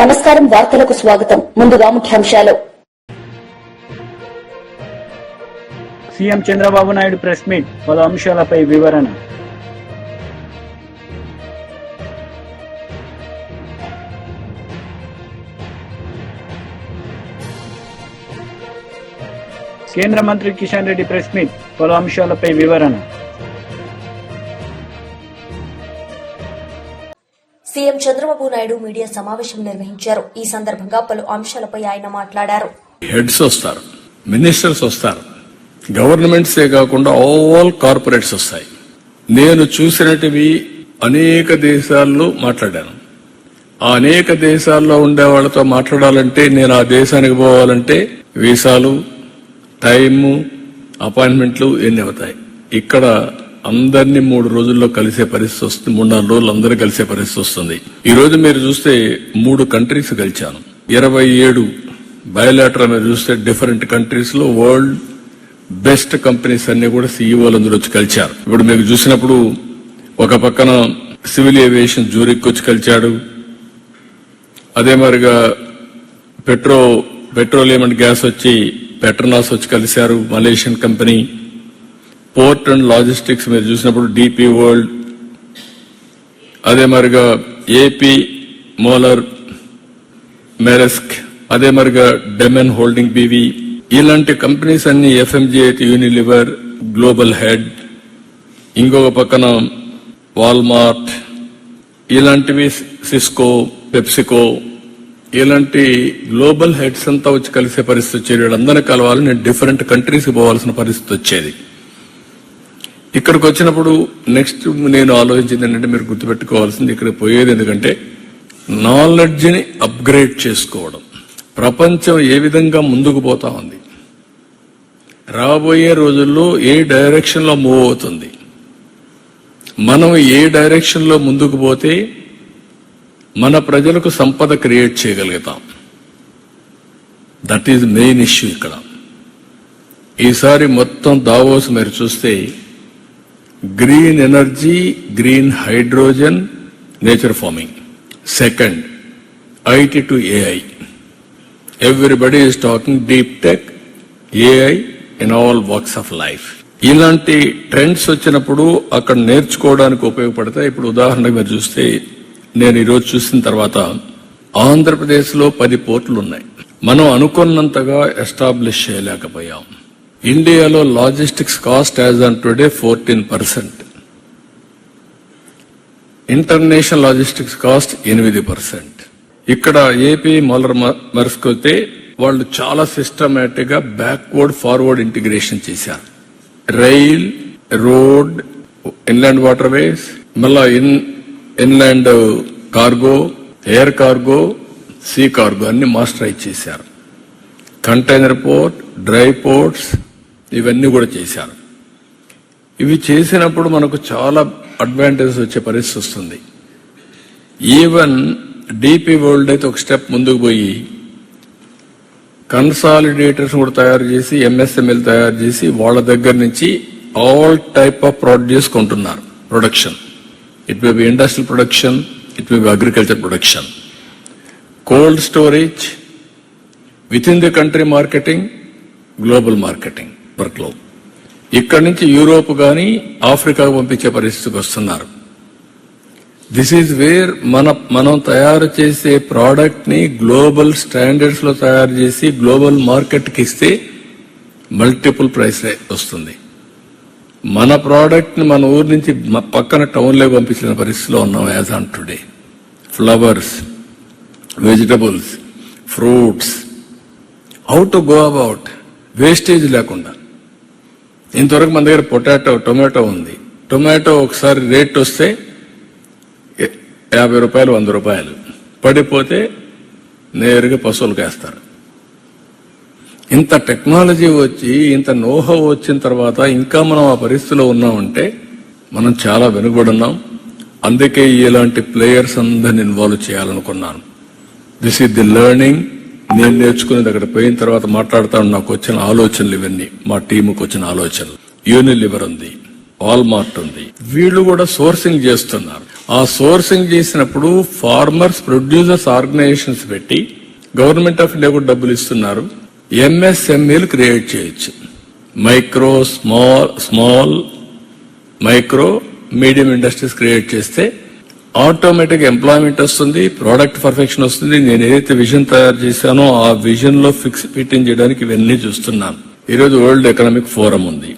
నమస్కారం, వార్తలకు స్వాగతం. ముందుగా ముఖ్యాంశాలు. CM Chandrababu Naidu press meet, పలు అంశాలపై వివరణ. కేంద్ర మంత్రి కిషన్ రెడ్డి ప్రెస్ మీట్, పలు అంశాలపై వివరణ. సీఎం చంద్రబాబు నాయుడు మీడియా సమావేశం నిర్వహించారు. ఈ సందర్భంగా పలు అంశాలపై ఆయన మాట్లాడారు. హెడ్స్ వస్తారు, మినిస్టర్స్ వస్తారు, గవర్నమెంట్సే కాకుండా ఆల్ కార్పొరేట్స్ వస్తాయి. నేను చూసినటివి అనేక దేశాల్లో మాట్లాడాను. ఆ అనేక దేశాల్లో ఉండే వాళ్ళతో మాట్లాడాలంటే, నేను ఆ దేశానికి పోవాలంటే వీసాలు, టైము, అపాయింట్మెంట్లు ఎన్ని అవుతాయి. ఇక్కడ అందరినీ 3 రోజుల్లో కలిసే పరిస్థితి వస్తుంది. 3-4 రోజులు అందరూ కలిసే పరిస్థితి వస్తుంది. ఈ రోజు మీరు చూస్తే 3 కంట్రీస్ కలిశాను. 27 బయోలాటరల్ మీరు చూస్తే డిఫరెంట్ కంట్రీస్ లో వరల్డ్ బెస్ట్ కంపెనీస్ అన్ని కూడా సీఈఓలు అందరూ వచ్చి కలిశారు. ఇప్పుడు మీకు చూసినప్పుడు ఒక పక్కన సివిల్ ఏవియేషన్ జూరిక్ వచ్చి కలిశాడు. అదే మరిగా పెట్రోలియం అండ్ గ్యాస్ వచ్చి పెట్రోనాస్ వచ్చి కలిశారు, Malaysian company. Port and logistics మీరు చూసినప్పుడు డిపి వరల్డ్, అదే మరిగా ఏపీ మోలర్, మెరెస్క్, అదే మరిగా డెమెన్ హోల్డింగ్ బీవీ, ఇలాంటి కంపెనీస్ అన్ని, ఎఫ్ఎంజీ, యూనిలివర్, గ్లోబల్ హెడ్, ఇంకొక పక్కన వాల్మార్ట్, ఇలాంటివి సిస్కో, పెప్సికో, ఇలాంటి గ్లోబల్ హెడ్స్ అంతా వచ్చి కలిసే పరిస్థితి వచ్చేది. వీళ్ళందరినీ కలవాలి, నేను డిఫరెంట్ కంట్రీస్ పోవాల్సిన పరిస్థితి వచ్చేది. ఇక్కడికి వచ్చినప్పుడు నెక్స్ట్ నేను ఆలోచించింది ఏంటంటే, మీరు గుర్తుపెట్టుకోవాల్సింది, ఇక్కడ పోయేది ఎందుకంటే నాలెడ్జ్ని అప్గ్రేడ్ చేసుకోవడం. ప్రపంచం ఏ విధంగా ముందుకు పోతా ఉంది, రాబోయే రోజుల్లో ఏ డైరెక్షన్ లో మూవ్ అవుతుంది, మనం ఏ డైరెక్షన్ లో ముందుకు పోతే మన ప్రజలకు సంపద క్రియేట్ చేయగలుగుతాం. దట్ ఈజ్ మెయిన్ ఇష్యూ ఇక్కడ. ఈసారి మొత్తం దావోస్ మీరు చూస్తే green energy, green hydrogen, nature farming. Second, IT to AI. Everybody is talking deep tech, AI in all walks of life. ఇలాంటి ట్రెండ్స్ వచ్చినప్పుడు అక్కడ నేర్చుకోవడానికి ఉపయోగపడతాయి. ఇప్పుడు ఉదాహరణకు మీరు చూస్తే, నేను ఈరోజు చూసిన తర్వాత ఆంధ్రప్రదేశ్ లో 10 పోర్టులు ఉన్నాయి. మనం అనుకున్నంతగా ఎస్టాబ్లిష్ చేయలేకపోయాం. ఇండియాలో logistics cost as on today 14%, international logistics cost 8%. ఇక్కడ ఏపీ మోలర్ మెర్స్క్ అయితే వాళ్ళు చాలా సిస్టమేటిక్ గా బ్యాక్వర్డ్ ఫార్వర్డ్ ఇంటిగ్రేషన్ చేశారు. Rail, road, inland water ways, మళ్ళా inland cargo, air cargo, sea cargo అన్ని మాస్టరైజ్ చేశారు. కంటైనర్ పోర్ట్, డ్రై పోర్ట్స్, ఇవన్నీ కూడా చేశారు. ఇవి చేసినప్పుడు మనకు చాలా అడ్వాంటేజెస్ వచ్చే పరిస్థితి వస్తుంది. ఈవెన్ డిపి వరల్డ్ అయితే ఒక స్టెప్ ముందుకు పోయి కన్సాలిడేటర్స్ కూడా తయారు చేసి, ఎంఎస్ఎంఎల్ తయారు చేసి, వాళ్ళ దగ్గర నుంచి ఆల్ టైప్ ఆఫ్ ప్రొడ్యూస్ కొంటున్నారు. Production, it may be industrial production, it may be agriculture production, cold storage, with in the country marketing, global marketing వర్క్లో. ఇక్కడి నుంచి యూరోప్ గాని ఆఫ్రికాకు పంపించే పరిస్థితికి వస్తున్నారు. దిస్ ఈజ్ వేర్ మనం తయారు చేసే ప్రోడక్ట్ ని గ్లోబల్ స్టాండర్డ్స్ లో తయారు చేసి గ్లోబల్ మార్కెట్ కి ఇస్తే మల్టిపుల్ ప్రైస్ వస్తుంది. మన ప్రోడక్ట్ ని మన ఊరు నుంచి పక్కన టౌన్ లో పంపించిన పరిస్థితిలో ఉన్నాం as on today. Flowers, vegetables, fruits, how to go about wastage లేకుండా. ఇంతవరకు మన దగ్గర టొమాటో ఉంది. టొమాటో ఒకసారి రేట్ వస్తే 50 రూపాయలు, 100 రూపాయలు పడిపోతే నేరుగా పశువులకు వేస్తారు. ఇంత టెక్నాలజీ వచ్చి, ఇంత నోహో వచ్చిన తర్వాత ఇంకా మనం ఆ పరిస్థితిలో ఉన్నామంటే మనం చాలా వెనుకబడున్నాం. అందుకే ఇలాంటి ప్లేయర్స్ అందరిని ఇన్వాల్వ్ చేయాలనుకున్నాను. This is the learning. నేను నేర్చుకునేది అక్కడ పోయిన తర్వాత మాట్లాడతాను. నాకు వచ్చిన ఆలోచనలు ఇవన్నీ, మా టీముకు వచ్చిన ఆలోచనలు. యూనిలివర్ ఉంది, వాల్మార్ట్ ఉంది, వీళ్ళు కూడా సోర్సింగ్ చేస్తున్నారు. ఆ సోర్సింగ్ చేసినప్పుడు ఫార్మర్స్ ప్రొడ్యూసర్స్ ఆర్గనైజేషన్స్ పెట్టి గవర్నమెంట్ ఆఫ్ ఇండియా కూడా డబ్బులు ఇస్తున్నారు. ఎంఎస్ఎంఈలు క్రియేట్ చేయొచ్చు. Micro small micro medium industries create చేస్తే ఆటోమేటిక్ ఎంప్లాయ్మెంట్ వస్తుంది, ప్రోడక్ట్ పర్ఫెక్షన్ వస్తుంది. నేను ఏదైతే విజన్ తయారు చేశానో ఆ విజన్ లో ఫిట్టింగ్ చేయడానికి ఇవన్నీ చూస్తున్నాను. ఈరోజు వరల్డ్ ఎకనామిక్ ఫోరం ఉంది,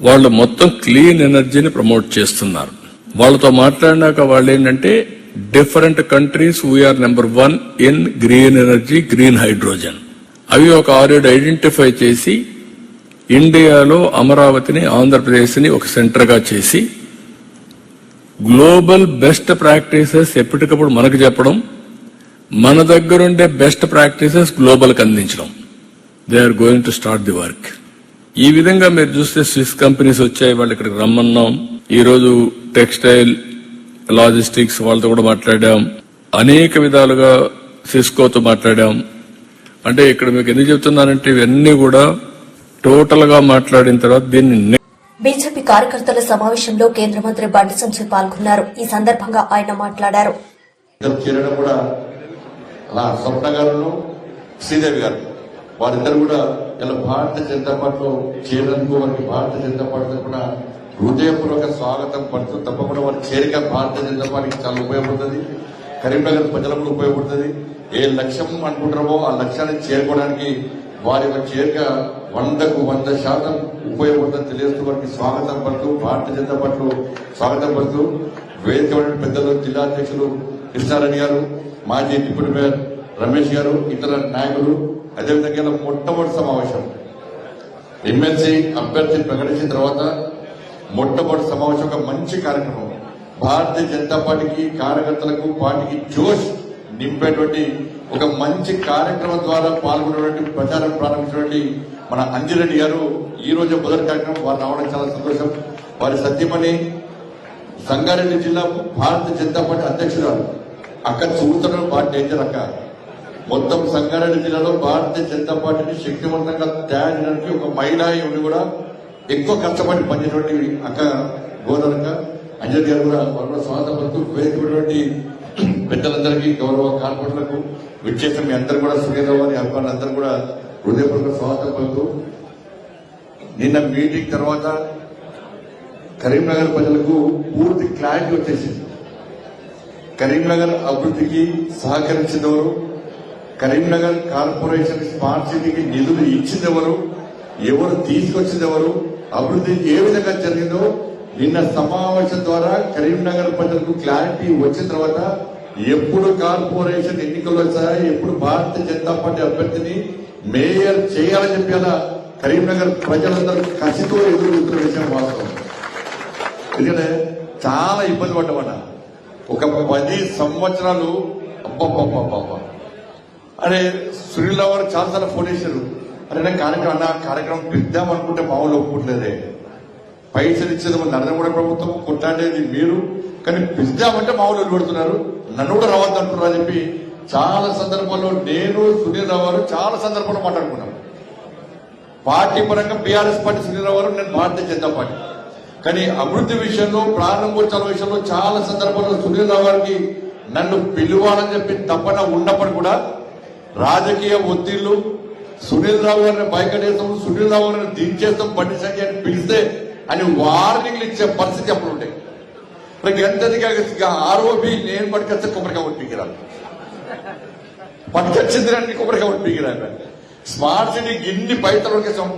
వాళ్ళు మొత్తం క్లీన్ ఎనర్జీని ప్రమోట్ చేస్తున్నారు. వాళ్ళతో మాట్లాడినాక వాళ్ళు ఏంటంటే different countries we are number 1 in green energy, green hydrogen. అవి ఒక 6-7 ఐడెంటిఫై చేసి ఇండియాలో అమరావతిని, ఆంధ్రప్రదేశ్ని ఒక సెంటర్ గా చేసి గ్లోబల్ బెస్ట్ ప్రాక్టీసెస్ ఎప్పటికప్పుడు మనకు చెప్పడం, మన దగ్గరుండే బెస్ట్ ప్రాక్టీసెస్ గ్లోబల్ కి అందించడం. They are going to start the work. ఈ విధంగా మీరు చూస్తే స్విస్ కంపెనీస్ వచ్చాయి, వాళ్ళు ఇక్కడికి రమ్మన్నాం. ఈ రోజు టెక్స్టైల్, లాజిస్టిక్స్ వాళ్ళతో కూడా మాట్లాడాం. అనేక విధాలుగా సిస్కోతో మాట్లాడాం. అంటే ఇక్కడ మీకు ఎందుకు చెప్తున్నానంటే ఇవన్నీ కూడా టోటల్ గా మాట్లాడిన తర్వాత దీన్ని బీజేపీ కార్యకర్తల సమావేశంలో కేంద్ర మంత్రి బండి సంజయ్ పాల్గొన్నారు. ఈ సందర్భంగా ఆయన మాట్లాడారు. చేరడం కూడా అలా స్వప్న గారు, శ్రీదేవి గారు వారిద్దరు కూడా ఇలా భారతీయ జనతా పార్టీలో చేరేందుకు వారికి భారతీయ జనతా పార్టీ కూడా హృదయపూర్వక స్వాగతం పడుతూ తప్పకుండా వారి చేరిక భారతీయ జనతా పార్టీకి చాలా ఉపయోగపడుతుంది. కరీంనగర్ ప్రజలకు కూడా ఉపయోగపడుతుంది. ఏ లక్ష్యం అనుకుంటారో ఆ లక్ష్యాన్ని చేరుకోవడానికి వారి యొక్క చేరిక 100% ఉపయోగపడుతుందని తెలియజేస్తూ వారికి స్వాగతం పడుతూ భారతీయ జనతా పార్టీలో స్వాగతం పడుతూ వేదిక పెద్దలు, జిల్లా అధ్యక్షులు కృష్ణారెడ్డి గారు, మాజీ డిప్యూటీ మేయర్ రమేష్ గారు, ఇతర నాయకులు, అదేవిధంగా మొట్టమొదటి సమావేశం ఎమ్మెల్సీ అభ్యర్థి ప్రకటించిన తర్వాత మొట్టమొదటి సమావేశం ఒక మంచి కార్యక్రమం. భారతీయ జనతా పార్టీకి, కార్యకర్తలకు, పార్టీకి జోష్ నింపేటువంటి ఒక మంచి కార్యక్రమం ద్వారా పాల్గొనేటువంటి ప్రచారం ప్రారంభించినటువంటి మన అంజిరెడ్డి గారు ఈ రోజు మొదటి కార్యక్రమం వారు రావడం చాలా సంతోషం. వారి సత్యమణి సంగారెడ్డి జిల్లా భారతీయ జనతా పార్టీ అధ్యక్షురాలు అక్కడ చూడటం బాగా డేంజర్ అక్క. మొత్తం సంగారెడ్డి జిల్లాలో భారతీయ జనతా పార్టీని శక్తివంతంగా తయారు చేయడానికి ఒక మహిళా ఉండి కూడా ఎక్కువ కష్టపడి పనిచేటువంటి అక్క గోదరక్క అంజలి గారు కూడా వారు స్వాగతపడుతూ వేదికటువంటి పెద్దలందరికీ, గౌరవ కార్పొరేటర్లకు విచ్చేసిన మీ అందరూ కూడా సుఖేంద్రరావు గారి అభిమానులందరూ కూడా హృదయపూర్వక స్వాగతం పలుకుతూ నిన్న మీటింగ్ తర్వాత కరీంనగర్ ప్రజలకు పూర్తి క్లారిటీ వచ్చేసింది. కరీంనగర్ అభివృద్ధికి సహకరించినవారు, కరీంనగర్ కార్పొరేషన్ స్మార్ట్ సిటీకి నిధులు ఇచ్చిందెవరు, ఎవరు తీసుకొచ్చిందెవరు, అభివృద్ధి ఏ విధంగా జరిగిందో నిన్న సమావేశం ద్వారా కరీంనగర్ ప్రజలకు క్లారిటీ వచ్చిన తర్వాత ఎప్పుడు కార్పొరేషన్ ఎన్నికలు వచ్చాయి, ఎప్పుడు భారతీయ జనతా పార్టీ అభ్యర్థిని మేయర్ చేయాలని చెప్పి అలా కరీంనగర్ ప్రజలందరూ కసితో ఎదురుగుతున్న విషయం వాస్తవం. ఎందుకంటే చాలా ఇబ్బంది పడ్డమాట. ఒక 10 సంవత్సరాలు అబ్బా అరే సునీల్ రావు గారు చాలాసార్లు ఫోన్ చేశారు. అరే కార్యక్రమం పిద్దాం అనుకుంటే మామూలు ఒప్పుకుంటలేదే, పైసలు ఇచ్చేది నరేంద్ర మోడీ ప్రభుత్వం, కొట్లాడేది మీరు, కానీ పిద్దామంటే మామూలు పెడుతున్నారు, నన్ను కూడా రావద్దు అంటున్నారు అని చెప్పి చాలా సందర్భాల్లో నేను సునీల్ రావు గారు చాలా సందర్భాల్లో మాట్లాడుకున్నాం. పార్టీ పరంగా బీఆర్ఎస్ పార్టీ సునీల్ రావు గారు, నేను భారతీయ జనతా పార్టీ. కానీ అభివృద్ధి విషయంలో, ప్రారంభోత్సవాల విషయంలో చాలా సందర్భాల్లో సునీల్ రావు గారికి నన్ను పిలువాలని చెప్పి తప్పన ఉన్నప్పుడు కూడా రాజకీయ ఒత్తిళ్లు, సునీల్ రావు గారిని బయటేస్తాం, సునీల్ రావు గారిని దించేస్తాం, బండి సంజయ్ అని పిలిస్తే అని వార్నింగ్లు ఇచ్చే పరిస్థితి అప్పుడు ఉంటాయి. ఎంతదిగా ఆరోపి నేను పట్టుకొస్తే కొబ్బరికాయ ఒట్టికిరాను, పట్టుకొచ్చింది రండి కొబ్బరికాయ ఒట్టికిరాను. స్మార్ట్ సిటీకి ఇన్ని పైసలు ఒకేసాం.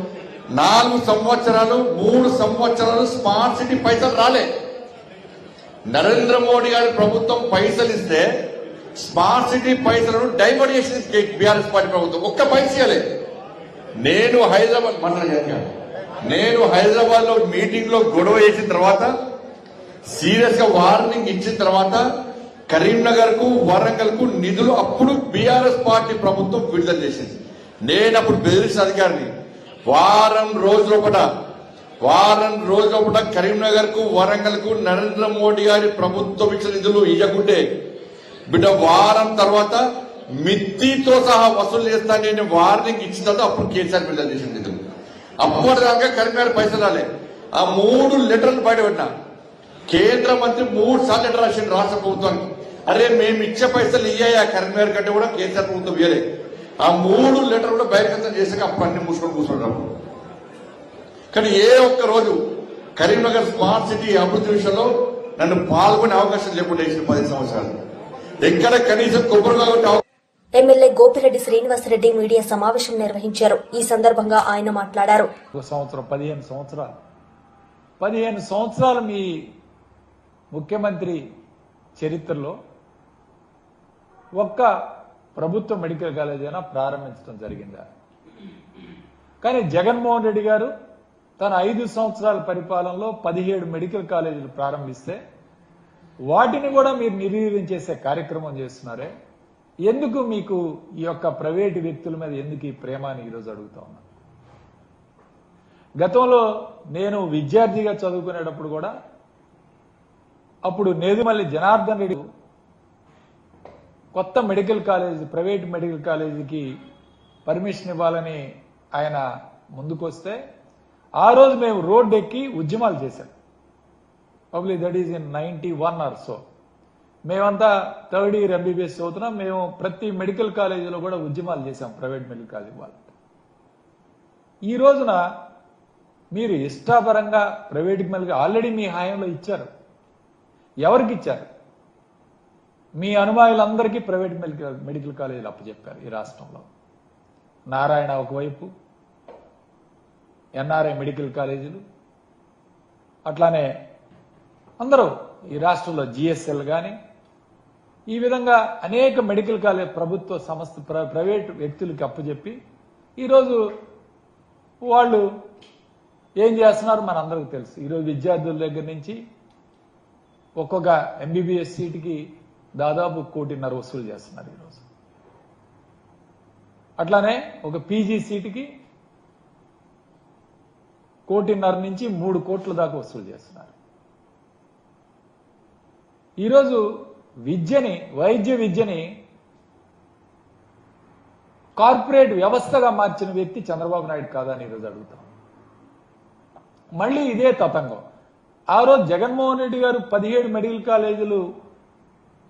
4 సంవత్సరాలు 3 సంవత్సరాలు స్మార్ట్ సిటీ పైసలు రాలే. నరేంద్ర మోడీ గారి ప్రభుత్వం పైసలు ఇస్తే స్మార్ట్ సిటీ పైసలను డైవర్ట్ చేసింది బీఆర్ఎస్ పార్టీ ప్రభుత్వం. ఒక్క పైసలే. నేను హైదరాబాద్ లో మీటింగ్ లో గొడవ చేసిన తర్వాత, సీరియస్ గా వార్నింగ్ ఇచ్చిన తర్వాత కరీంనగర్ కు, వరంగల్ కు నిధులు అప్పుడు బీఆర్ఎస్ పార్టీ ప్రభుత్వం విడుదల చేసింది. నేను అప్పుడు బెదిరించిన అధికారిని వారం రోజుల కరీంనగర్ కు, వరంగల్ కు నరేంద్ర మోడీ గారి ప్రభుత్వం ఇచ్చిన నిధులు ఇవ్వకుంటే బిడ్డ వారం తర్వాత మిత్తితో సహా వసూలు చేస్తా నేను వార్నింగ్ ఇచ్చిన తర్వాత అప్పుడు కేసీఆర్ విడుదల చేసిన నిధులు. అప్పటిదాకా కరీంనగర్ పైసలు రాలే. ఆ 3 లెటర్లు బయట పెట్టినా. కేంద్ర మంత్రి 3 సార్లు లెటర్ రాసిండు రాష్ట్ర ప్రభుత్వానికి. అరే మేము ఇచ్చే పైసలు ఇయ్యా కరీంనగర్ కంటే కూడా కేసీఆర్ ప్రభుత్వం ఇయ్యలే. ఆ 3 లెటర్ కూడా బహిర్గతం చేసాక అప్పన్ని మూసుకొని కూర్చుంటారు. కానీ ఏ ఒక్క రోజు కరీంనగర్ స్మార్ట్ సిటీ అభివృద్ధి విషయంలో నన్ను పాల్గొనే అవకాశం లేకుండా 10 సంవత్సరాలు ఎక్కడ కనీసం కొబ్బరిగా. ఎమ్మెల్యే గోపిరెడ్డి శ్రీనివాసరెడ్డి మీడియా సమావేశం నిర్వహించారు. ఈ సందర్భంగా ఆయన మాట్లాడారు. 15 సంవత్సరాలు మీ ముఖ్యమంత్రి చరిత్రలో ఒక్క ప్రభుత్వ మెడికల్ కాలేజ్ అయినా ప్రారంభించడం జరిగిందా? కానీ జగన్మోహన్ రెడ్డి గారు తన 5 సంవత్సరాల పరిపాలనలో 17 మెడికల్ కాలేజీలు ప్రారంభిస్తే వాటిని కూడా మీరు నిర్వీర్యం చేసే కార్యక్రమం చేస్తున్నారే. ఎందుకు మీకు ఈ యొక్క ప్రైవేటు వ్యక్తుల మీద ఎందుకు ఈ ప్రేమ అని ఈరోజు అడుగుతా ఉన్నా. గతంలో నేను విద్యార్థిగా చదువుకునేటప్పుడు కూడా అప్పుడు నేదుమల్లి జనార్దన్ రెడ్డి కొత్త మెడికల్ కాలేజ్ ప్రైవేట్ మెడికల్ కాలేజీకి పర్మిషన్ ఇవ్వాలని ఆయన ముందుకొస్తే ఆ రోజు మేము రోడ్డు ఎక్కి ఉద్యమాలు చేశాం. Public that is in 91 or so. మేమంతా 3rd ఇయర్ ఎంబీబీఎస్ చదువుతున్నాం. మేము ప్రతి మెడికల్ కాలేజీలో కూడా ఉద్యమాలు చేశాం ప్రైవేట్ మెడికల్ కాలేజీ వాళ్ళకి. ఈ రోజున మీరు ఇష్టాపరంగా ప్రైవేట్ మెడికల్ ఆల్రెడీ మీ హాయంలో ఇచ్చారు. ఎవరికి ఇచ్చారు? మీ అనుమానులందరికీ ప్రైవేట్ మెడికల్ కాలేజీలు అప్పచెప్పారు ఈ రాష్ట్రంలో. నారాయణ ఒకవైపు, ఎన్ఆర్ఐ మెడికల్ కాలేజీలు, అట్లానే అందరూ ఈ రాష్ట్రంలో జిఎస్ఎల్ కానీ ఈ విధంగా అనేక మెడికల్ కాలేజ్ ప్రభుత్వ సంస్థ ప్రైవేట్ వ్యక్తులకి అప్పచెప్పి ఈరోజు వాళ్ళు ఏం చేస్తున్నారు మనందరికీ తెలుసు. ఈరోజు విద్యార్థుల దగ్గర నుంచి ఒక్కొక్క ఎంబీబీఎస్ సీటుకి దాదాపు 1.5 కోటి వసూలు చేస్తున్నారు ఈరోజు. అట్లానే ఒక పీజీ సీటుకి 1.5 కోటి నుంచి 3 కోట్ల దాకా వసూలు చేస్తున్నారు. ఈరోజు విద్యని, వైద్య విద్యని కార్పొరేట్ వ్యవస్థగా మార్చిన వ్యక్తి చంద్రబాబు నాయుడు కాదా అని ఈరోజు అడుగుతాం. మళ్ళీ ఇదే తతంగం. ఆ రోజు జగన్మోహన్ రెడ్డి గారు 17 మెడికల్ కాలేజీలు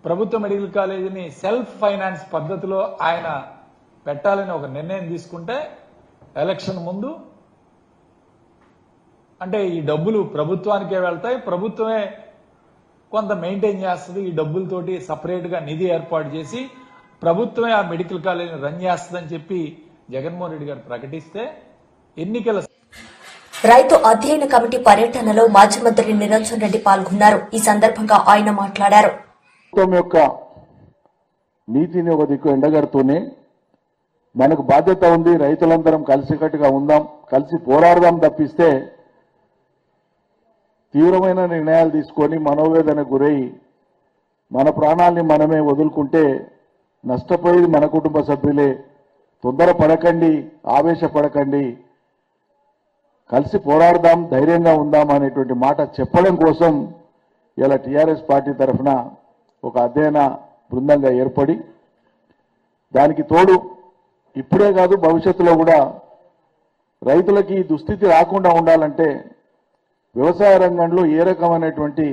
ప్రభుత్వ మెడికల్ కాలేజీని సెల్ఫ్ ఫైనాన్స్ పద్ధతిలో ఆయన పెట్టాలని ఒక నిర్ణయం తీసుకుంటే ఎలక్షన్ ముందు అంటే ఈ డబ్బులు ప్రభుత్వానికే వెళ్తాయి, ప్రభుత్వమే కొంత మెయింటైన్ చేస్తుంది, ఈ డబ్బులతోటి సపరేట్ గా నిధి ఏర్పాటు చేసి ప్రభుత్వమే ఆ మెడికల్ కాలేజీని రన్ చేస్తుందని చెప్పి జగన్మోహన్ రెడ్డి గారు ప్రకటిస్తే ఎన్నికల రైతు అధ్యయన కమిటీ పర్యటనలో మాజీ మంత్రి నిరంజన్ రెడ్డి పాల్గొన్నారు. ఈ సందర్భంగా ఆయన మాట్లాడారు. ప్రభుత్వం యొక్క నీతిని ఒక దిక్కు ఎండగడుతూనే మనకు బాధ్యత ఉంది, రైతులందరం కలిసికట్టుగా ఉందాం, కలిసి పోరాడదాం తప్పిస్తే తీవ్రమైన నిర్ణయాలు తీసుకొని మనోవేదన గురై మన ప్రాణాల్ని మనమే వదులుకుంటే నష్టపోయేది మన కుటుంబ సభ్యులే. తొందరపడకండి, ఆవేశపడకండి, కలిసి పోరాడదాం, ధైర్యంగా ఉందాం అనేటువంటి మాట చెప్పడం కోసం ఇలా టీఆర్ఎస్ పార్టీ తరఫున ఒక అధ్యయన బృందంగా ఏర్పడి దానికి తోడు ఇప్పుడే కాదు భవిష్యత్తులో కూడా రైతులకి ఈ దుస్థితి రాకుండా ఉండాలంటే వ్యవసాయ రంగంలో ఏ రకమైనటువంటి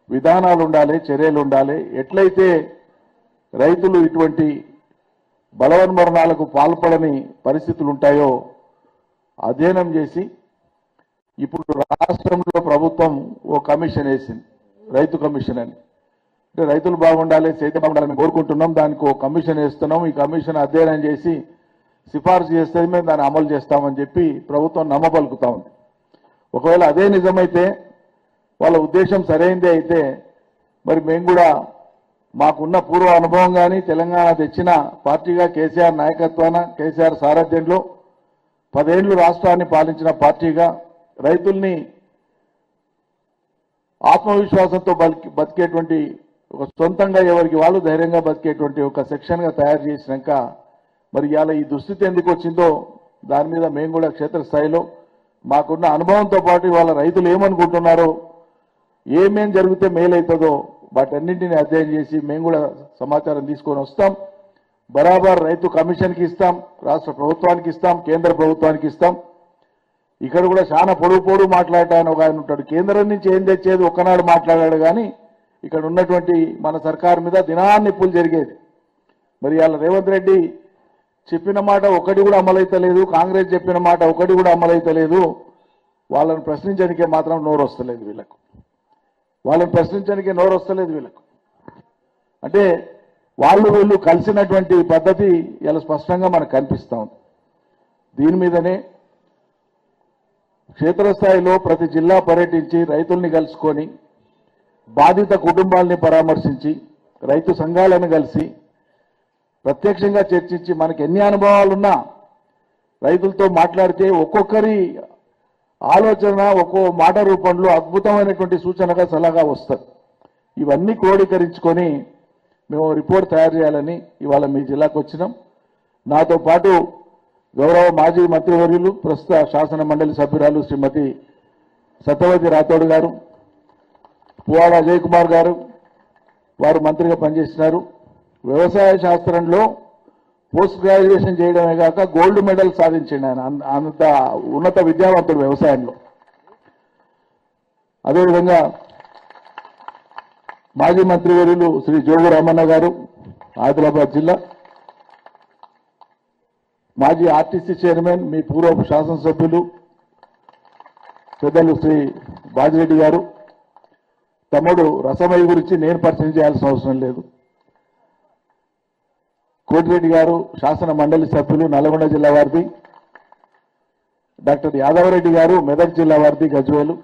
విధానాలు ఉండాలి, చర్యలు ఉండాలి, ఎట్లయితే రైతులు ఇటువంటి బలవన్మరణాలకు పాల్పడని పరిస్థితులు ఉంటాయో అధ్యయనం చేసి ఇప్పుడు రాష్ట్రంలో ప్రభుత్వం ఓ కమిషన్ వేసింది, రైతు కమిషన్ అని. అంటే రైతులు బాగుండాలి, సేద్యం బాగుండాలని కోరుకుంటున్నాం, దానికి ఓ కమిషన్ వేస్తున్నాం. ఈ కమిషన్ అధ్యయనం చేసి సిఫార్సు చేస్తే మేము దాన్ని అమలు చేస్తామని చెప్పి ప్రభుత్వం నమ్మబలుకుతా ఉంది. ఒకవేళ అదే నిజమైతే, వాళ్ళ ఉద్దేశం సరైనదే అయితే మరి మేము కూడా మాకున్న పూర్వ అనుభవం కానీ తెలంగాణ తెచ్చిన పార్టీగా కేసీఆర్ నాయకత్వాన, కేసీఆర్ సారథ్యంలో 10 ఏళ్లు రాష్ట్రాన్ని పాలించిన పార్టీగా రైతుల్ని ఆత్మవిశ్వాసంతో బతికేటువంటి ఒక సొంతంగా ఎవరికి వాళ్ళు ధైర్యంగా బతికేటువంటి ఒక సెక్షన్గా తయారు చేసినాక మరి ఇవాళ ఈ దుస్థితి ఎందుకు వచ్చిందో దాని మీద మేము కూడా క్షేత్రస్థాయిలో మాకున్న అనుభవంతో పాటు ఇవాళ రైతులు ఏమనుకుంటున్నారో, ఏమేం జరిగితే మేలవుతుందో వాటన్నింటినీ అధ్యయనం చేసి మేము కూడా సమాచారం తీసుకొని వస్తాం. బరాబర్ రైతు కమిషన్కి ఇస్తాం, రాష్ట్ర ప్రభుత్వానికి ఇస్తాం, కేంద్ర ప్రభుత్వానికి ఇస్తాం. ఇక్కడ కూడా చాలా పొడుగు మాట్లాడటాను ఒక ఆయన ఉంటాడు. కేంద్రం నుంచి ఏం తెచ్చేది ఒక్కనాడు మాట్లాడాడు కానీ ఇక్కడ ఉన్నటువంటి మన సర్కారు మీద దినాన్ని నిప్పులు జరిగేది. మరి వాళ్ళ రేవంత్ రెడ్డి చెప్పిన మాట ఒకటి కూడా అమలైతలేదు, కాంగ్రెస్ చెప్పిన మాట ఒకటి కూడా అమలైతలేదు. వాళ్ళని ప్రశ్నించడానికే మాత్రం నోరు వస్తలేదు వీళ్ళకు, వాళ్ళని ప్రశ్నించడానికే నోరు వస్తలేదు వీళ్ళకు. అంటే వాళ్ళు వీళ్ళు కలిసినటువంటి పద్ధతి ఇలా స్పష్టంగా మనకు కనిపిస్తా ఉంది. దీని మీదనే క్షేత్రస్థాయిలో ప్రతి జిల్లా పర్యటించి రైతుల్ని కలుసుకొని బాధిత కుటుంబాలని పరామర్శించి రైతు సంఘాలను కలిసి ప్రత్యక్షంగా చర్చించి మనకి ఎన్ని అనుభవాలున్నా రైతులతో మాట్లాడితే ఒక్కొక్కరి ఆలోచన ఒక్కో మాట రూపంలో అద్భుతమైనటువంటి సూచనగా సలహా వస్తుంది. ఇవన్నీ క్రోడీకరించుకొని మేము రిపోర్ట్ తయారు చేయాలని ఇవాళ మీ జిల్లాకు వచ్చినాం. నాతో పాటు గౌరవ మాజీ మంత్రివర్యులు ప్రస్తుత శాసన మండలి సభ్యురాలు శ్రీమతి సత్యవతి రాథోడ్ గారు, పువ్వాడ అజయ్ కుమార్ గారు, వారు మంత్రిగా పనిచేస్తున్నారు. వ్యవసాయ శాస్త్రంలో పోస్ట్ గ్రాడ్యుయేషన్ చేయడమే కాక గోల్డ్ మెడల్ సాధించింది ఆయన. అంత ఉన్నత విద్యావంతుడు వ్యవసాయంలో. అదేవిధంగా మాజీ మంత్రివర్యులు శ్రీ జోగు రామన్న గారు, ఆదిలాబాద్ జిల్లా మాజీ ఆర్టీసీ చైర్మన్, మీ పూర్వ శాసనసభ్యులు పెద్దలు శ్రీ బాజిరెడ్డి గారు. తమ్ముడు రసమయ్య గురించి నేను పరిచయం చేయాల్సిన అవసరం లేదు. కోటిరెడ్డి గారు శాసన మండలి సభ్యులు, నల్గొండ జిల్లా వారిది. డాక్టర్ యాదవరెడ్డి గారు మెదక్ జిల్లా వారిది, గజ్వేలు.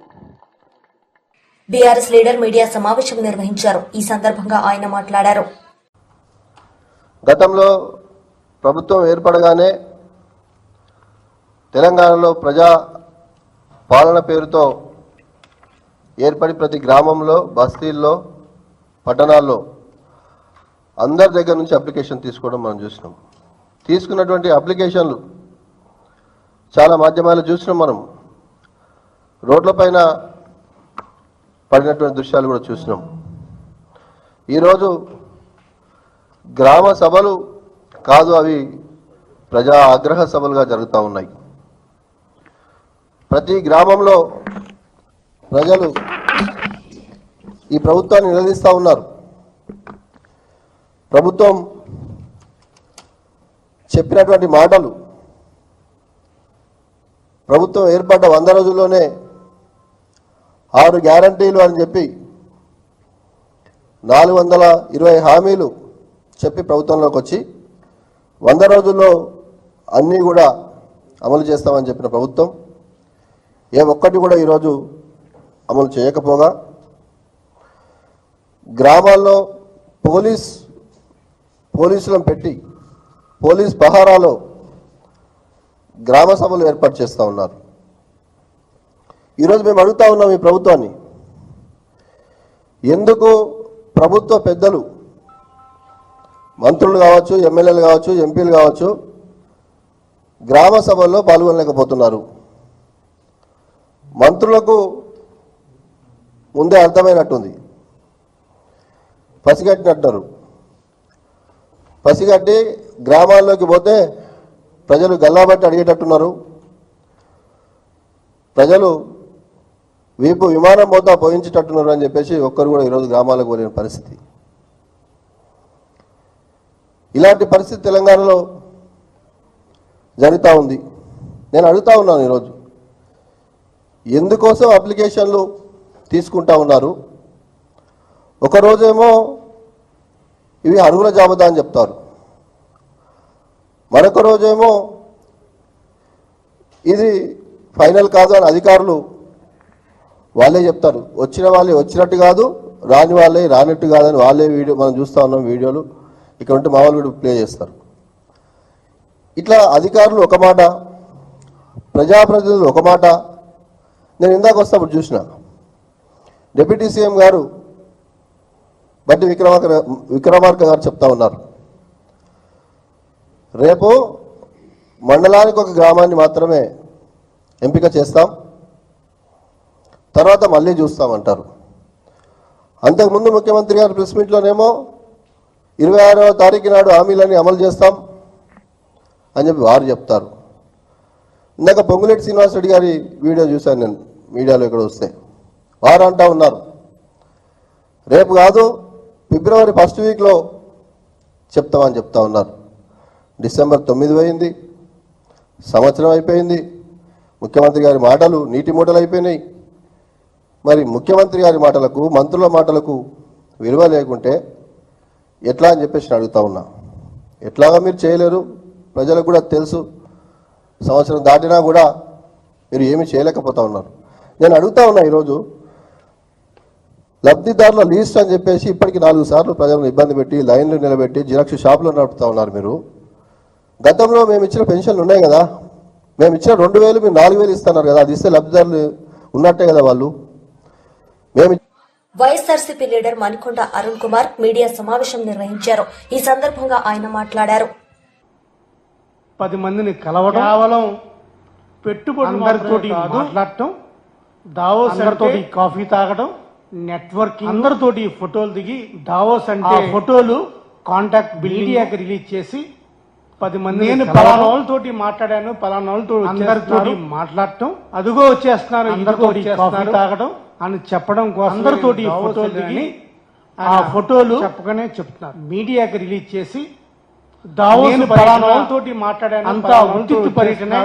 బీఆర్ఎస్ లీడర్ మీడియా సమావేశం నిర్వహించారు. ఈ సందర్భంగా ఆయన మాట్లాడారు. గతంలో ప్రభుత్వం ఏర్పడగానే తెలంగాణలో ప్రజా పాలన పేరుతో ఏర్పడి ప్రతి గ్రామంలో, బస్తీల్లో, పట్టణాల్లో అందరి దగ్గర నుంచి అప్లికేషన్ తీసుకోవడం మనం చూసినాం. తీసుకున్నటువంటి అప్లికేషన్లు చాలా మాధ్యమాలు చూసినాం. మనం రోడ్లపైన పడినటువంటి దృశ్యాలు కూడా చూసినాం. ఈరోజు గ్రామ సభలు కాదు, అవి ప్రజా ఆగ్రహ సభలుగా జరుగుతూ ఉన్నాయి. ప్రతి గ్రామంలో ప్రజలు ఈ ప్రభుత్వాన్ని నిలదీస్తూ ఉన్నారు. ప్రభుత్వం చెప్పినటువంటి మాటలు, ప్రభుత్వం ఏర్పడ్డ 100 రోజుల్లోనే 6 గ్యారంటీలు అని చెప్పి 420 హామీలు చెప్పి ప్రభుత్వంలోకి వచ్చి 100 రోజుల్లో అన్నీ కూడా అమలు చేస్తామని చెప్పిన ప్రభుత్వం ఏ ఒక్కటి కూడా ఈరోజు అమలు చేయకపోగా, గ్రామాల్లో పోలీసులను పెట్టి పోలీస్ పహారాలో గ్రామ సభలు ఏర్పాటు చేస్తూ ఉన్నారు. ఈరోజు మేము అడుగుతా ఉన్నాం ఈ ప్రభుత్వాన్ని, ఎందుకు ప్రభుత్వ పెద్దలు, మంత్రులు కావచ్చు, ఎమ్మెల్యేలు కావచ్చు, ఎంపీలు కావచ్చు, గ్రామ సభల్లో పాల్గొనలేకపోతున్నారు? మంత్రులకు ముందే అర్థమైనట్టుంది, పసిగట్టినట్టారు. పసిగట్టి గ్రామాల్లోకి పోతే ప్రజలు గల్లాబట్టి అడిగేటట్టున్నారు. ప్రజలు వీపు విమానం పోతా పోయించేటట్టున్నారు అని చెప్పేసి ఒక్కరు కూడా ఈరోజు గ్రామాలకు పోలేని పరిస్థితి. ఇలాంటి పరిస్థితి తెలంగాణలో జరుగుతూ ఉంది. నేను అడుగుతా ఉన్నాను ఈరోజు, ఎందుకోసం అప్లికేషన్లు తీసుకుంటా ఉన్నారు? ఒకరోజేమో ఇవి అర్హుల జాబితా అని చెప్తారు, మరొక రోజేమో ఇది ఫైనల్ కాదు అని అధికారులు వాళ్ళే చెప్తారు. వచ్చిన వాళ్ళే వచ్చినట్టు కాదు, రాని వాళ్ళే రానట్టు కాదని వాళ్ళే వీడియో మనం చూస్తూ ఉన్నాం. వీడియోలు ఇక్కడ ఉంటే మామూలు వీడియో ప్లే చేస్తారు. ఇట్లా అధికారులు ఒక మాట, ప్రజాప్రతినిధులు ఒక మాట. నేను ఇందాక వస్తాప్పుడు చూసిన డిప్యూటీ సీఎం గారు బట్టి విక్రమార్క గారు చెప్తా ఉన్నారు, రేపు మండలానికి ఒక గ్రామాన్ని మాత్రమే ఎంపిక చేస్తాం, తర్వాత మళ్ళీ చూస్తామంటారు. అంతకుముందు ముఖ్యమంత్రి గారు ప్రెస్ మీట్లోనేమో 26వ తారీఖు నాడు హామీలన్నీ అమలు చేస్తాం అని చెప్పి వారు చెప్తారు. ఇందాక పొంగులేటి శ్రీనివాస్ రెడ్డి గారి వీడియో చూశాను నేను మీడియాలో ఇక్కడ వస్తే. వారు అంటా ఉన్నారు రేపు కాదు ఫిబ్రవరి 1st వీక్లో చెప్తామని చెప్తా ఉన్నారు. డిసెంబర్ 9 పోయింది, సంవత్సరం అయిపోయింది. ముఖ్యమంత్రి గారి మాటలు నీటి మూటలు అయిపోయినాయి. మరి ముఖ్యమంత్రి గారి మాటలకు మంత్రుల మాటలకు విలువ లేకుంటే ఎట్లా అని చెప్పేసి అడుగుతా ఉన్నా. ఎట్లాగా మీరు చేయలేరు, ప్రజలకు కూడా తెలుసు. సంవత్సరం దాటినా కూడా మీరు ఏమీ చేయలేకపోతా ఉన్నారు. నేను అడుగుతా ఉన్నా ఈరోజు లబ్ధిదారుల లిస్ట్ అని చెప్పేసి ఇప్పటికి 4 సార్లు ప్రజలను ఇబ్బంది పెట్టి లైన్లు నిలబెట్టి జిరాక్స్ షాపులు నడుపుతా ఉన్నారు మీరు. గతంలో మేము ఇచ్చిన పెన్షన్లు ఉన్నాయి కదా, మేము ఇచ్చిన 2000 మీరు 4000 ఇస్తున్నారు కదా, అది ఇస్తే లబ్ధిదారులు ఉన్నట్టే కదా వాళ్ళు. మేము వైఎస్ఆర్సీపీ లీడర్ మణికొండ అరుణ్ కుమార్ మీడియా సమావేశం నిర్వహించారు. ఈ సందర్భంగా ఆయన మాట్లాడారు. 10 మందిని కలవడం, కేవలం పెట్టుబడులతోటి మాట్లాడటం, దావోస్ అందరితోటి కాఫీ తాగడం, నెట్వర్కింగ్, అందరితోటి ఫోటోలు దిగి దావోస్ అంటే ఫోటోలు కాంటాక్ట్ మీడియాకి రిలీజ్ చేసి 10 మంది నేను పలానా వాళ్ళతోటి మాట్లాడాను, పలానా వాళ్ళతో అందరితోటి మాట్లాడటం, అదిగో వచ్చేస్తున్నారు, అందరితోటి కాఫీ తాగడం అని చెప్పడం కోసం అందరితోటి ఫోటోలు దిగి ఆ ఫోటోలు చెప్పగానే చెప్తున్నారు. మీడియాకి రిలీజ్ చేసి దావోస్ పలానా వాళ్ళతోటి మాట్లాడాను, అంతా ఉత్తిత్తు పర్యటన,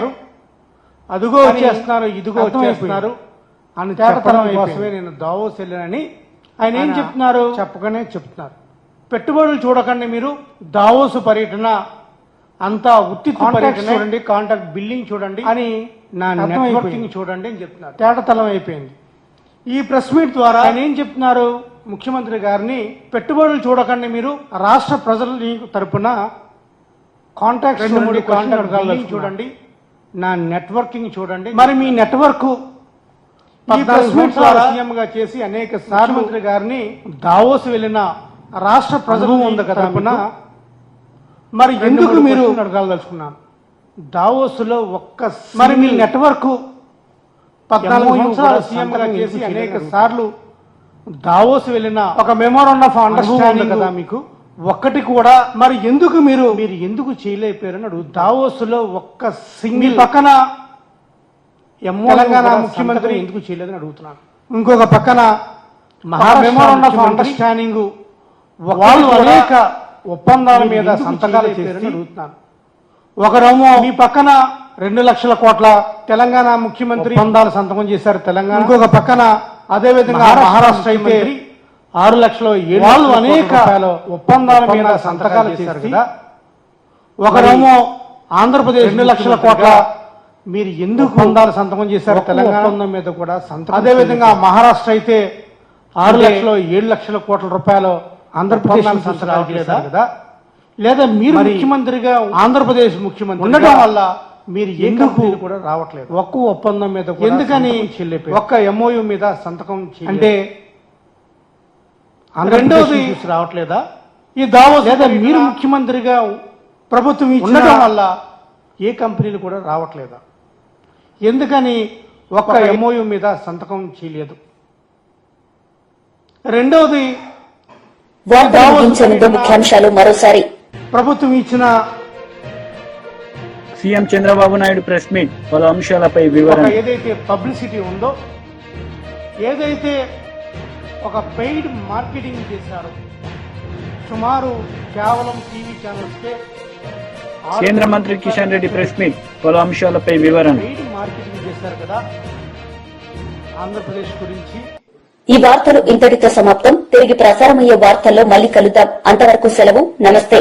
అదిగో వచ్చేస్తున్నారు, ఇదిగో వచ్చేస్తున్నారు అని చెప్పడం కోసమే నేను దావోస్ వెళ్ళానని ఆయన ఏం చెప్తున్నారు చెప్పగానే చెప్తున్నారు. పెట్టుబడులు చూడకండి మీరు, దావోస్ పర్యటన అంతా ఉత్తిత్తు పర్యటన చూడండి, కాంటాక్ట్ బిల్లింగ్ చూడండి అని, నా నెట్వర్కింగ్ చూడండి అని చెప్తున్నారు. తేటతలం అయిపోయింది. ఈ ప్రెస్ మీట్ ద్వారా ఆయన ఏం చెప్తున్నారు, ముఖ్యమంత్రి గారిని పెట్టుబడులు చూడకండి మీరు, రాష్ట్ర ప్రజల తరపున కాంటాక్ట్ చూడండి, కాంటాక్ట్ బిల్లింగ్ చూడండి, నా నెట్వర్కింగ్ చూడండి. మరి మీ నెట్వర్క్ సీఎంగా చేసి అనేక సార్లు ముఖ్యమంత్రి గారిని దావోస్ వెళ్ళిన రాష్ట్ర ప్రజలు ఉంది కదా, మరి ఎందుకు మీరు అడగాలదలుచుకున్నాను. దావోస్ లో మరి మీ నెట్వర్క్ 14 సంవత్సరాలు సీఎంగా చేసి అనేక సార్లు దావోస్ వెళ్ళిన ఒక మెమోరాండం ఆఫ్ అండర్స్టాండింగ్ కదా మీకు, ఒక్కటి కూడా మరి ఎందుకు మీరు ఎందుకు చేయలేకపోయారని అడుగు. దావోస్ లో సింగిల్ పక్కన తెలంగాణ ముఖ్యమంత్రి ఎందుకు చేయలేదని అడుగుతున్నాను. ఇంకొక పక్కన మెమోరాండం ఆఫ్ అండర్స్టాండింగ్ వాళ్ళు అనేక ఒప్పందాల మీద సంతకాలు చేశారని అడుగుతున్నాను. ఒకరేమో మీ పక్కన 2 లక్షల కోట్ల తెలంగాణ ముఖ్యమంత్రి ఒప్పందాలు సంతకం చేశారు తెలంగాణ, ఇంకొక పక్కన అదే విధంగా మహారాష్ట్ర అయితే 6 లక్షల వాళ్ళు అనేక ఒప్పందాల మీద సంతకాలు చేశారు కదా. ఒకరేమో ఆంధ్రప్రదేశ్ 2 లక్షల కోట్ల మీరు ఎందుకు ఒప్పందాలు సంతకం చేశారు తెలంగాణ ఒప్పందం మీద కూడా సంతకం, అదే విధంగా మహారాష్ట్ర అయితే 6 లక్షల 7 లక్షల కోట్ల రూపాయలు ఆంధ్రప్రదేశ్ సంతకాలు చేశారు కదా. లేదా మీరు ముఖ్యమంత్రిగా ఆంధ్రప్రదేశ్ ముఖ్యమంత్రి ఉండడం వల్ల మీరు ఎందుకు కూడా రావట్లేదు ఒక్క ఒప్పందం మీద, ఎందుకని ఒక్క ఎంఓయూ మీద సంతకం అంటే రెండోది రావట్లేదా ఈ దావోస్, లేదా మీరు ముఖ్యమంత్రిగా ప్రభుత్వం ఉండడం వల్ల ఏ కంపెనీలు కూడా రావట్లేదా, ఎందుకని ఒక్క ఎంఓయూ మీద సంతకం చేయలేదు. రెండోది వార్తలు ముగించే ముందు ముఖ్యాంశాలు మరోసారి. ప్రభుత్వం ఇచ్చిన CM Chandrababu Naidu press meet, పలు అంశాలపై వివరణ. ఏదైతే పబ్లిసిటీ ఉందో, ఏదైతే ఒక పెయిడ్ మార్కెటింగ్ చేశారో, సుమారు కేవలం టీవీ ఛానల్స్కే కేంద్ర మంత్రి కిషన్ రెడ్డి ప్రెస్ మీట్, పలు అంశాలపై వివరణ. పెయిడ్ మార్కెటింగ్ చేశారు కదా ఆంధ్రప్రదేశ్ గురించి. ఈ వార్తలు ఇంతటితో సమాప్తం. తిరిగి ప్రసారమయ్యే వార్తల్లో మళ్ళీ కలుద్దాం. అంతవరకు సెలవు. నమస్తే.